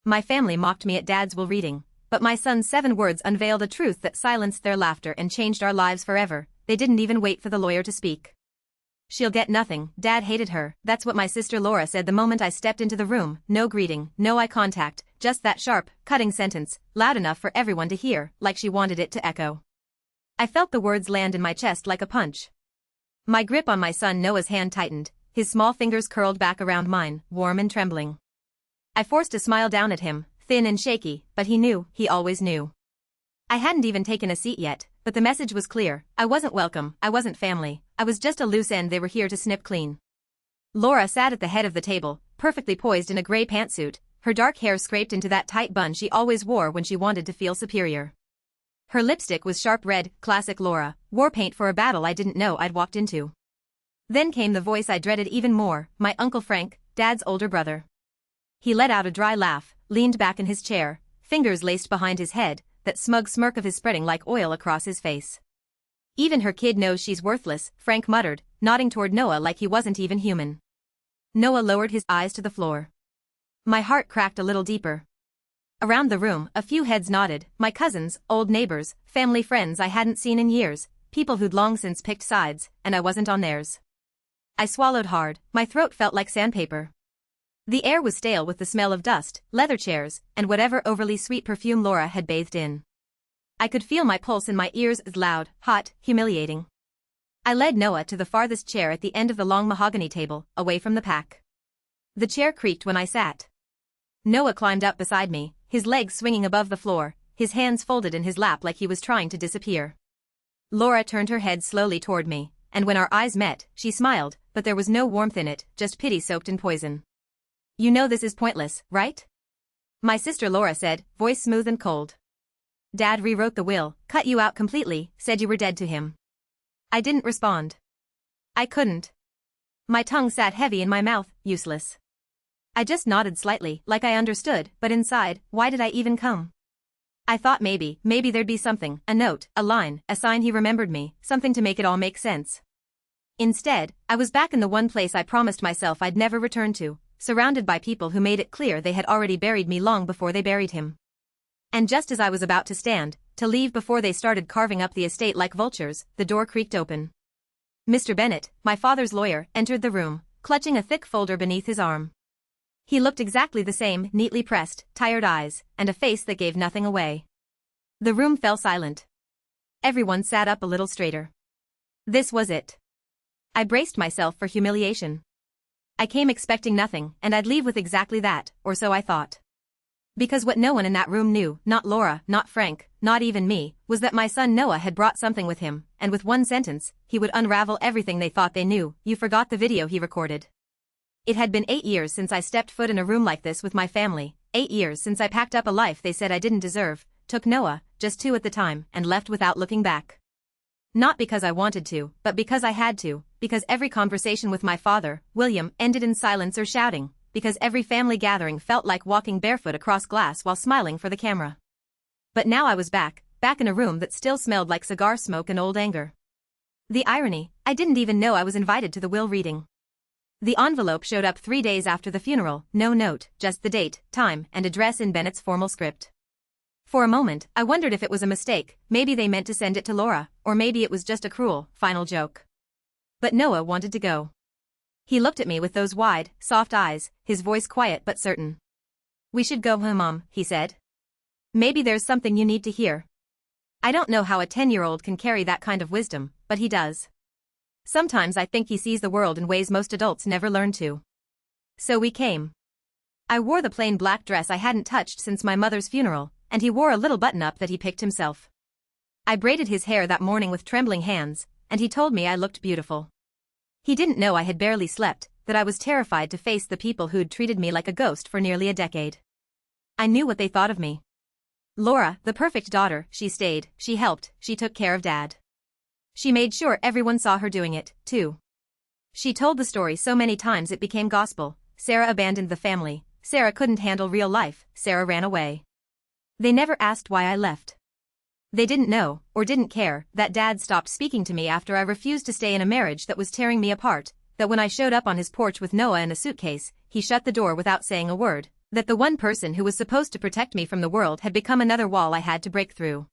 My family mocked me at Dad's will reading, but my son's 7 words unveiled a truth that silenced their laughter and changed our lives forever. They didn't even wait for the lawyer to speak. "She'll get nothing, Dad hated her," that's what my sister Laura said the moment I stepped into the room. No greeting, no eye contact, just that sharp, cutting sentence, loud enough for everyone to hear, like she wanted it to echo. I felt the words land in my chest like a punch. My grip on my son Noah's hand tightened, his small fingers curled back around mine, warm and trembling. I forced a smile down at him, thin and shaky, but he knew, he always knew. I hadn't even taken a seat yet, but the message was clear. I wasn't welcome, I wasn't family, I was just a loose end they were here to snip clean. Laura sat at the head of the table, perfectly poised in a gray pantsuit, her dark hair scraped into that tight bun she always wore when she wanted to feel superior. Her lipstick was sharp red, classic Laura, war paint for a battle I didn't know I'd walked into. Then came the voice I dreaded even more, my Uncle Frank, Dad's older brother. He let out a dry laugh, leaned back in his chair, fingers laced behind his head, that smug smirk of his spreading like oil across his face. "Even her kid knows she's worthless," Frank muttered, nodding toward Noah like he wasn't even human. Noah lowered his eyes to the floor. My heart cracked a little deeper. Around the room, a few heads nodded, my cousins, old neighbors, family friends I hadn't seen in years, people who'd long since picked sides, and I wasn't on theirs. I swallowed hard, my throat felt like sandpaper. The air was stale with the smell of dust, leather chairs, and whatever overly sweet perfume Laura had bathed in. I could feel my pulse in my ears, loud, hot, humiliating. I led Noah to the farthest chair at the end of the long mahogany table, away from the pack. The chair creaked when I sat. Noah climbed up beside me, his legs swinging above the floor, his hands folded in his lap like he was trying to disappear. Laura turned her head slowly toward me, and when our eyes met, she smiled, but there was no warmth in it, just pity soaked in poison. "You know this is pointless, right?" my sister Laura said, voice smooth and cold. "Dad rewrote the will, cut you out completely, said you were dead to him." I didn't respond. I couldn't. My tongue sat heavy in my mouth, useless. I just nodded slightly, like I understood, but inside, why did I even come? I thought maybe there'd be something, a note, a line, a sign he remembered me, something to make it all make sense. Instead, I was back in the one place I promised myself I'd never return to, surrounded by people who made it clear they had already buried me long before they buried him. And just as I was about to stand, to leave before they started carving up the estate like vultures, the door creaked open. Mr. Bennett, my father's lawyer, entered the room, clutching a thick folder beneath his arm. He looked exactly the same, neatly pressed, tired eyes, and a face that gave nothing away. The room fell silent. Everyone sat up a little straighter. This was it. I braced myself for humiliation. I came expecting nothing, and I'd leave with exactly that, or so I thought. Because what no one in that room knew, not Laura, not Frank, not even me, was that my son Noah had brought something with him, and with one sentence, he would unravel everything they thought they knew. "You forgot the video he recorded." It had been 8 years since I stepped foot in a room like this with my family, 8 years since I packed up a life they said I didn't deserve, took Noah, just 2 at the time, and left without looking back. Not because I wanted to, but because I had to, because every conversation with my father, William, ended in silence or shouting, because every family gathering felt like walking barefoot across glass while smiling for the camera. But now I was back in a room that still smelled like cigar smoke and old anger. The irony, I didn't even know I was invited to the will reading. The envelope showed up 3 days after the funeral, no note, just the date, time, and address in Bennett's formal script. For a moment, I wondered if it was a mistake, maybe they meant to send it to Laura, or maybe it was just a cruel, final joke. But Noah wanted to go. He looked at me with those wide, soft eyes, his voice quiet but certain. "We should go home, Mom," he said. "Maybe there's something you need to hear." I don't know how a 10-year-old can carry that kind of wisdom, but he does. Sometimes I think he sees the world in ways most adults never learn to. So we came. I wore the plain black dress I hadn't touched since my mother's funeral, and he wore a little button-up that he picked himself. I braided his hair that morning with trembling hands, and he told me I looked beautiful. He didn't know I had barely slept, that I was terrified to face the people who'd treated me like a ghost for nearly a decade. I knew what they thought of me. Laura, the perfect daughter, she stayed, she helped, she took care of Dad. She made sure everyone saw her doing it, too. She told the story so many times it became gospel. Sarah abandoned the family, Sarah couldn't handle real life, Sarah ran away. They never asked why I left. They didn't know, or didn't care, that Dad stopped speaking to me after I refused to stay in a marriage that was tearing me apart, that when I showed up on his porch with Noah in a suitcase, he shut the door without saying a word, That the one person who was supposed to protect me from the world had become another wall I had to break through.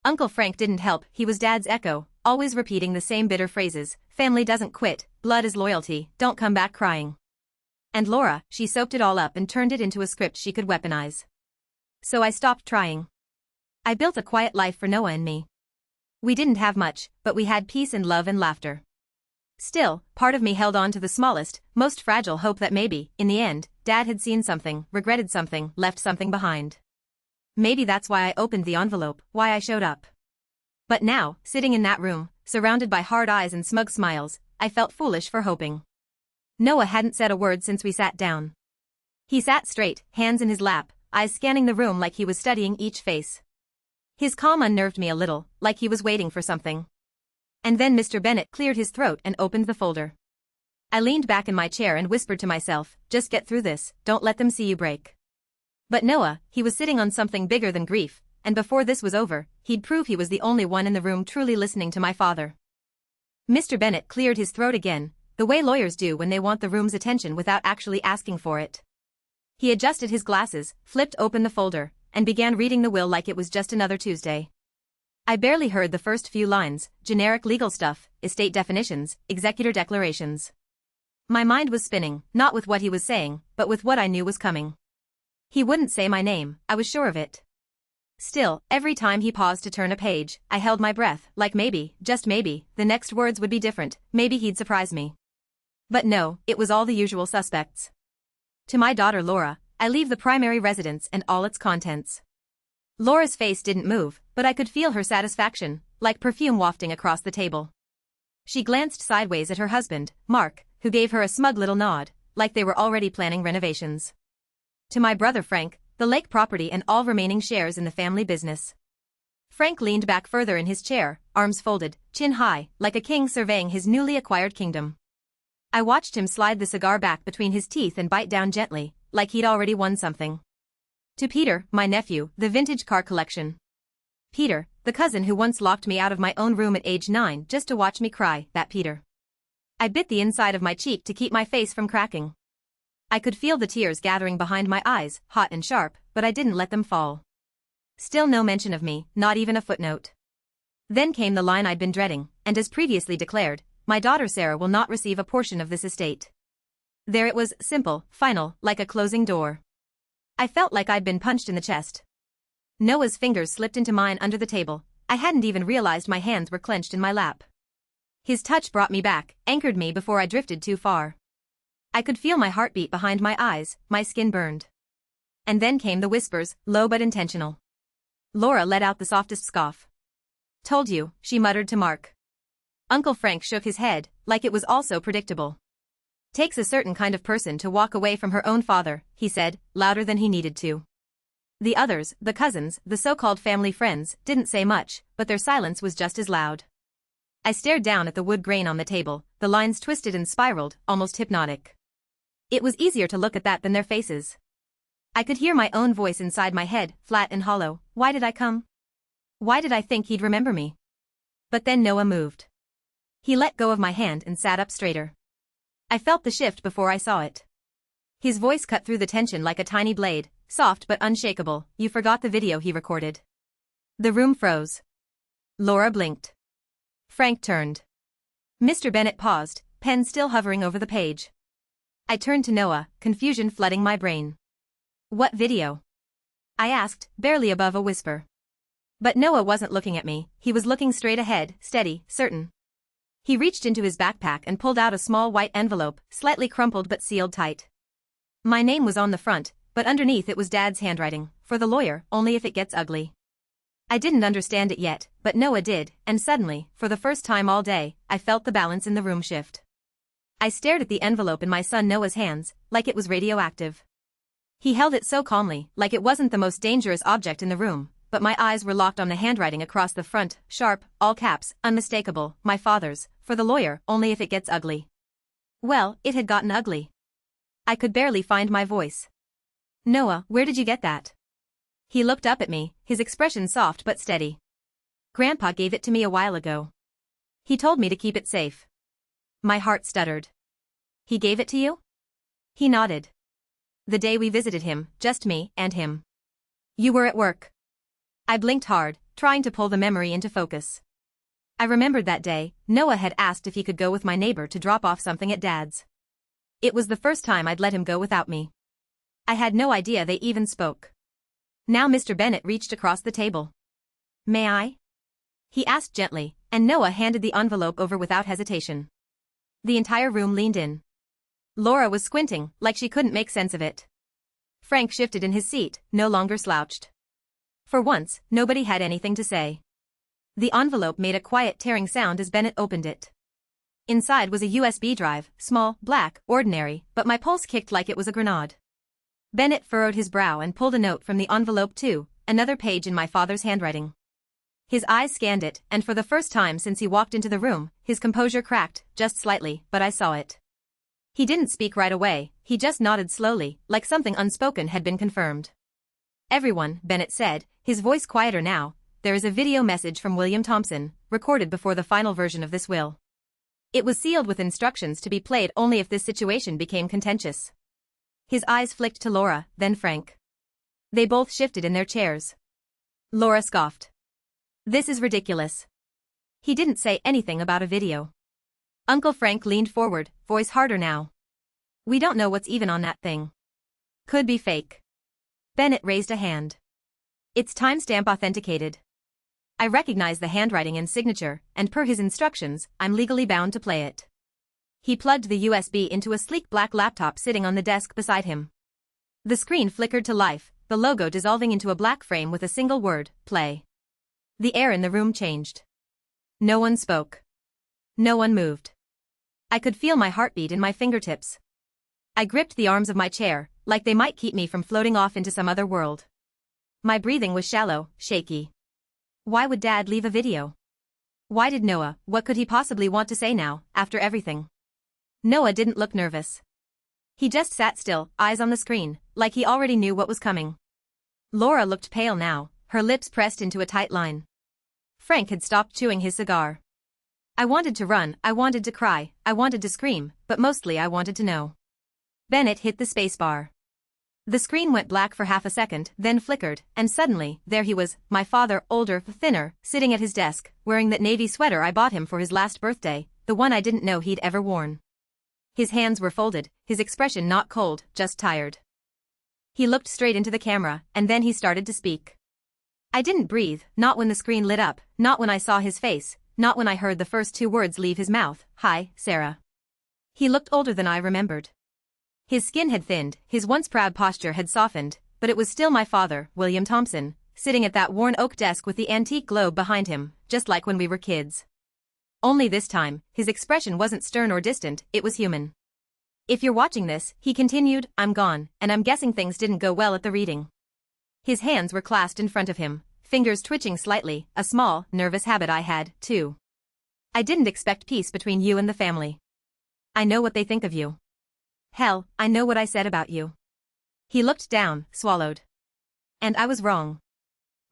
Uncle Frank didn't help, he was Dad's echo, always repeating the same bitter phrases: family doesn't quit, blood is loyalty, don't come back crying. And Laura, she soaked it all up and turned it into a script she could weaponize. So I stopped trying. I built a quiet life for Noah and me. We didn't have much, but we had peace and love and laughter. Still, part of me held on to the smallest, most fragile hope that maybe, in the end, Dad had seen something, regretted something, left something behind. Maybe that's why I opened the envelope, why I showed up. But now, sitting in that room, surrounded by hard eyes and smug smiles, I felt foolish for hoping. Noah hadn't said a word since we sat down. He sat straight, hands in his lap, eyes scanning the room like he was studying each face. His calm unnerved me a little, like he was waiting for something. And then Mr. Bennet cleared his throat and opened the folder. I leaned back in my chair and whispered to myself, just get through this, don't let them see you break. But Noah, he was sitting on something bigger than grief, and before this was over, he'd prove he was the only one in the room truly listening to my father. Mr. Bennet cleared his throat again, the way lawyers do when they want the room's attention without actually asking for it. He adjusted his glasses, flipped open the folder, and began reading the will like it was just another Tuesday. I barely heard the first few lines: generic legal stuff, estate definitions, executor declarations. My mind was spinning, not with what he was saying, but with what I knew was coming. He wouldn't say my name, I was sure of it. Still, every time he paused to turn a page, I held my breath, like maybe, just maybe, the next words would be different, maybe he'd surprise me. But no, it was all the usual suspects. To my daughter Laura, I leave the primary residence and all its contents. Laura's face didn't move, but I could feel her satisfaction, like perfume wafting across the table. She glanced sideways at her husband, Mark, who gave her a smug little nod, like they were already planning renovations. To my brother Frank, the lake property and all remaining shares in the family business. Frank leaned back further in his chair, arms folded, chin high, like a king surveying his newly acquired kingdom. I watched him slide the cigar back between his teeth and bite down gently, like he'd already won something. To Peter, my nephew, the vintage car collection. Peter, the cousin who once locked me out of my own room at age 9 just to watch me cry, that Peter. I bit the inside of my cheek to keep my face from cracking. I could feel the tears gathering behind my eyes, hot and sharp, but I didn't let them fall. Still no mention of me, not even a footnote. Then came the line I'd been dreading, and as previously declared, my daughter Sarah will not receive a portion of this estate. There it was, simple, final, like a closing door. I felt like I'd been punched in the chest. Noah's fingers slipped into mine under the table. I hadn't even realized my hands were clenched in my lap. His touch brought me back, anchored me before I drifted too far. I could feel my heartbeat behind my eyes, my skin burned. And then came the whispers, low but intentional. Laura let out the softest scoff. Told you, she muttered to Mark. Uncle Frank shook his head, like it was also predictable. Takes a certain kind of person to walk away from her own father, he said, louder than he needed to. The others, the cousins, the so-called family friends, didn't say much, but their silence was just as loud. I stared down at the wood grain on the table, the lines twisted and spiraled, almost hypnotic. It was easier to look at that than their faces. I could hear my own voice inside my head, flat and hollow. Why did I come? Why did I think he'd remember me? But then Noah moved. He let go of my hand and sat up straighter. I felt the shift before I saw it. His voice cut through the tension like a tiny blade, soft but unshakable. You forgot the video he recorded. The room froze. Laura blinked. Frank turned. Mr. Bennet paused, pen still hovering over the page. I turned to Noah, confusion flooding my brain. What video? I asked, barely above a whisper. But Noah wasn't looking at me, he was looking straight ahead, steady, certain. He reached into his backpack and pulled out a small white envelope, slightly crumpled but sealed tight. My name was on the front, but underneath it was Dad's handwriting, for the lawyer, only if it gets ugly. I didn't understand it yet, but Noah did, and suddenly, for the first time all day, I felt the balance in the room shift. I stared at the envelope in my son Noah's hands, like it was radioactive. He held it so calmly, like it wasn't the most dangerous object in the room, but my eyes were locked on the handwriting across the front, sharp, all caps, unmistakable, my father's, for the lawyer, only if it gets ugly. Well, it had gotten ugly. I could barely find my voice. Noah, where did you get that? He looked up at me, his expression soft but steady. Grandpa gave it to me a while ago. He told me to keep it safe. My heart stuttered. He gave it to you? He nodded. The day we visited him, just me and him. You were at work. I blinked hard, trying to pull the memory into focus. I remembered that day, Noah had asked if he could go with my neighbor to drop off something at Dad's. It was the first time I'd let him go without me. I had no idea they even spoke. Now Mr. Bennett reached across the table. May I? He asked gently, and Noah handed the envelope over without hesitation. The entire room leaned in. Laura was squinting, like she couldn't make sense of it. Frank shifted in his seat, no longer slouched. For once, nobody had anything to say. The envelope made a quiet tearing sound as Bennett opened it. Inside was a USB drive, small, black, ordinary, but my pulse kicked like it was a grenade. Bennett furrowed his brow and pulled a note from the envelope too, another page in my father's handwriting. His eyes scanned it, and for the first time since he walked into the room, his composure cracked, just slightly, but I saw it. He didn't speak right away, he just nodded slowly, like something unspoken had been confirmed. Everyone, Bennett said, his voice quieter now, there is a video message from William Thompson, recorded before the final version of this will. It was sealed with instructions to be played only if this situation became contentious. His eyes flicked to Laura, then Frank. They both shifted in their chairs. Laura scoffed. This is ridiculous. He didn't say anything about a video. Uncle Frank leaned forward, voice harder now. We don't know what's even on that thing. Could be fake. Bennett raised a hand. It's timestamp authenticated. I recognize the handwriting and signature, and per his instructions, I'm legally bound to play it. He plugged the USB into a sleek black laptop sitting on the desk beside him. The screen flickered to life, the logo dissolving into a black frame with a single word, play. The air in the room changed. No one spoke. No one moved. I could feel my heartbeat in my fingertips. I gripped the arms of my chair, like they might keep me from floating off into some other world. My breathing was shallow, shaky. Why would Dad leave a video? Why did Noah, what could he possibly want to say now, after everything? Noah didn't look nervous. He just sat still, eyes on the screen, like he already knew what was coming. Laura looked pale now, her lips pressed into a tight line. Frank had stopped chewing his cigar. I wanted to run, I wanted to cry, I wanted to scream, but mostly I wanted to know. Bennett hit the spacebar. The screen went black for half a second, then flickered, and suddenly, there he was, my father, older, thinner, sitting at his desk, wearing that navy sweater I bought him for his last birthday, the one I didn't know he'd ever worn. His hands were folded, his expression not cold, just tired. He looked straight into the camera, and then he started to speak. I didn't breathe, not when the screen lit up, not when I saw his face, not when I heard the first two words leave his mouth, "Hi, Sarah." He looked older than I remembered. His skin had thinned, his once proud posture had softened, but it was still my father, William Thompson, sitting at that worn oak desk with the antique globe behind him, just like when we were kids. Only this time, his expression wasn't stern or distant, it was human. If you're watching this, he continued, I'm gone, and I'm guessing things didn't go well at the reading. His hands were clasped in front of him, fingers twitching slightly, a small, nervous habit I had, too. I didn't expect peace between you and the family. I know what they think of you. Hell, I know what I said about you. He looked down, swallowed. And I was wrong.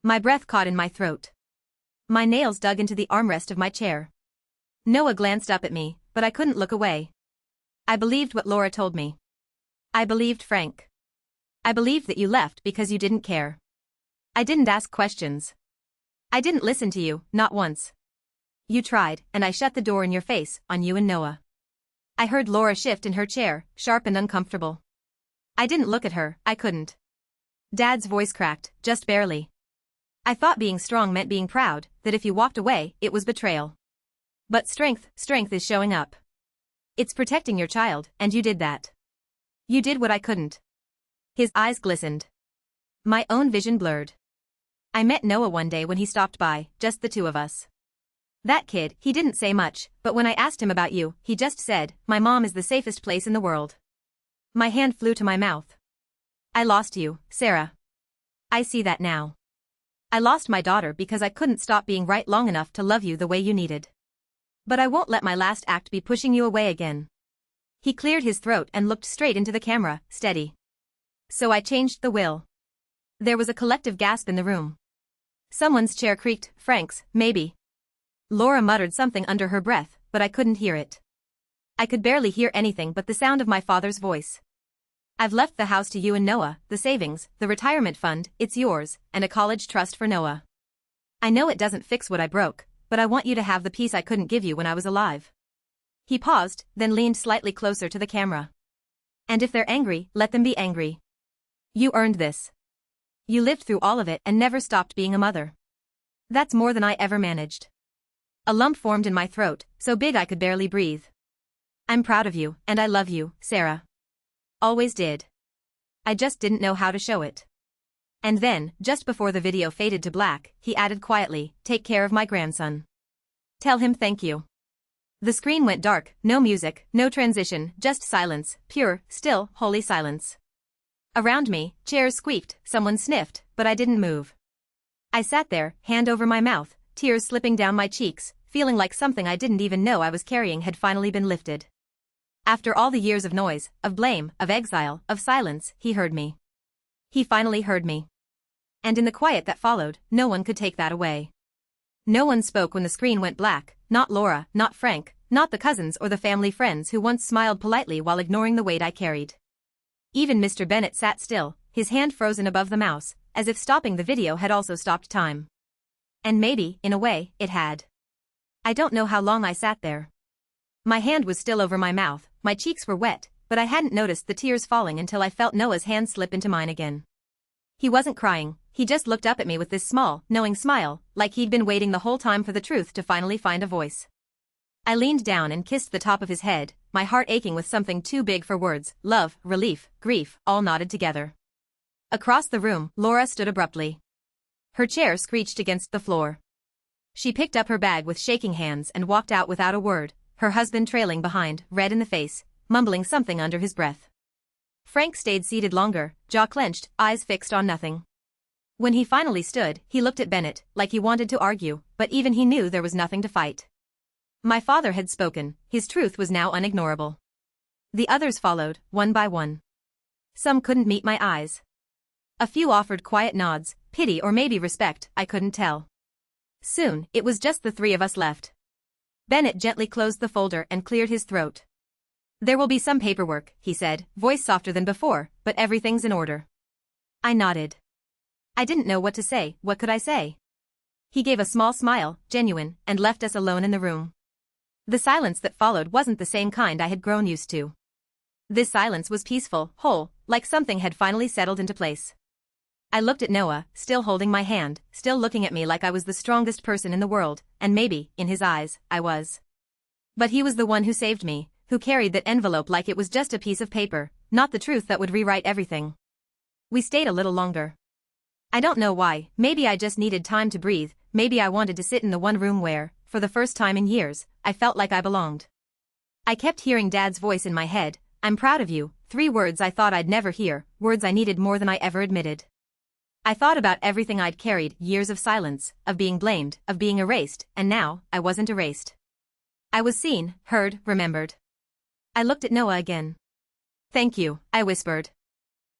My breath caught in my throat. My nails dug into the armrest of my chair. Noah glanced up at me, but I couldn't look away. I believed what Laura told me. I believed Frank. I believed that you left because you didn't care. I didn't ask questions. I didn't listen to you, not once. You tried, and I shut the door in your face, on you and Noah. I heard Laura shift in her chair, sharp and uncomfortable. I didn't look at her, I couldn't. Dad's voice cracked, just barely. I thought being strong meant being proud, that if you walked away, it was betrayal. But strength is showing up. It's protecting your child, and you did that. You did what I couldn't. His eyes glistened. My own vision blurred. I met Noah one day when he stopped by, just the two of us. That kid, he didn't say much, but when I asked him about you, he just said, my mom is the safest place in the world. My hand flew to my mouth. I lost you, Sarah. I see that now. I lost my daughter because I couldn't stop being right long enough to love you the way you needed. But I won't let my last act be pushing you away again. He cleared his throat and looked straight into the camera, steady. So I changed the will. There was a collective gasp in the room. Someone's chair creaked, Frank's, maybe. Laura muttered something under her breath, but I couldn't hear it. I could barely hear anything but the sound of my father's voice. I've left the house to you and Noah, the savings, the retirement fund, it's yours, and a college trust for Noah. I know it doesn't fix what I broke, but I want you to have the peace I couldn't give you when I was alive. He paused, then leaned slightly closer to the camera. And if they're angry, let them be angry. You earned this. You lived through all of it and never stopped being a mother. That's more than I ever managed. A lump formed in my throat, so big I could barely breathe. I'm proud of you, and I love you, Sarah. Always did. I just didn't know how to show it. And then, just before the video faded to black, he added quietly, take care of my grandson. Tell him thank you. The screen went dark, no music, no transition, just silence, pure, still, holy silence. Around me, chairs squeaked, someone sniffed, but I didn't move. I sat there, hand over my mouth, tears slipping down my cheeks, feeling like something I didn't even know I was carrying had finally been lifted. After all the years of noise, of blame, of exile, of silence, he heard me. He finally heard me. And in the quiet that followed, no one could take that away. No one spoke when the screen went black, not Laura, not Frank, not the cousins or the family friends who once smiled politely while ignoring the weight I carried. Even Mr. Bennett sat still, his hand frozen above the mouse, as if stopping the video had also stopped time. And maybe, in a way, it had. I don't know how long I sat there. My hand was still over my mouth, my cheeks were wet, but I hadn't noticed the tears falling until I felt Noah's hand slip into mine again. He wasn't crying, he just looked up at me with this small, knowing smile, like he'd been waiting the whole time for the truth to finally find a voice. I leaned down and kissed the top of his head, my heart aching with something too big for words, love, relief, grief, all knotted together. Across the room, Laura stood abruptly. Her chair screeched against the floor. She picked up her bag with shaking hands and walked out without a word, her husband trailing behind, red in the face, mumbling something under his breath. Frank stayed seated longer, jaw clenched, eyes fixed on nothing. When he finally stood, he looked at Bennett, like he wanted to argue, but even he knew there was nothing to fight. My father had spoken, his truth was now unignorable. The others followed, one by one. Some couldn't meet my eyes. A few offered quiet nods, pity or maybe respect, I couldn't tell. Soon, it was just the three of us left. Bennett gently closed the folder and cleared his throat. There will be some paperwork, he said, voice softer than before, but everything's in order. I nodded. I didn't know what to say, what could I say? He gave a small smile, genuine, and left us alone in the room. The silence that followed wasn't the same kind I had grown used to. This silence was peaceful, whole, like something had finally settled into place. I looked at Noah, still holding my hand, still looking at me like I was the strongest person in the world, and maybe, in his eyes, I was. But he was the one who saved me, who carried that envelope like it was just a piece of paper, not the truth that would rewrite everything. We stayed a little longer. I don't know why, maybe I just needed time to breathe, maybe I wanted to sit in the one room where, for the first time in years, I felt like I belonged. I kept hearing Dad's voice in my head, I'm proud of you, 3 words I thought I'd never hear, words I needed more than I ever admitted. I thought about everything I'd carried, years of silence, of being blamed, of being erased, and now, I wasn't erased. I was seen, heard, remembered. I looked at Noah again. Thank you, I whispered.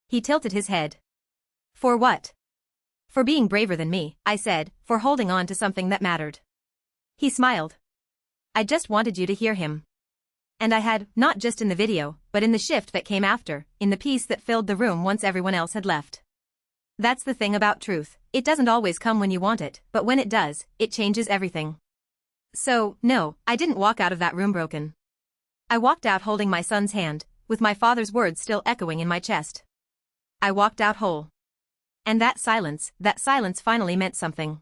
He tilted his head. For what? For being braver than me, I said, for holding on to something that mattered. He smiled. I just wanted you to hear him. And I had, not just in the video, but in the shift that came after, in the peace that filled the room once everyone else had left. That's the thing about truth, it doesn't always come when you want it, but when it does, it changes everything. So, no, I didn't walk out of that room broken. I walked out holding my son's hand, with my father's words still echoing in my chest. I walked out whole. And that silence finally meant something.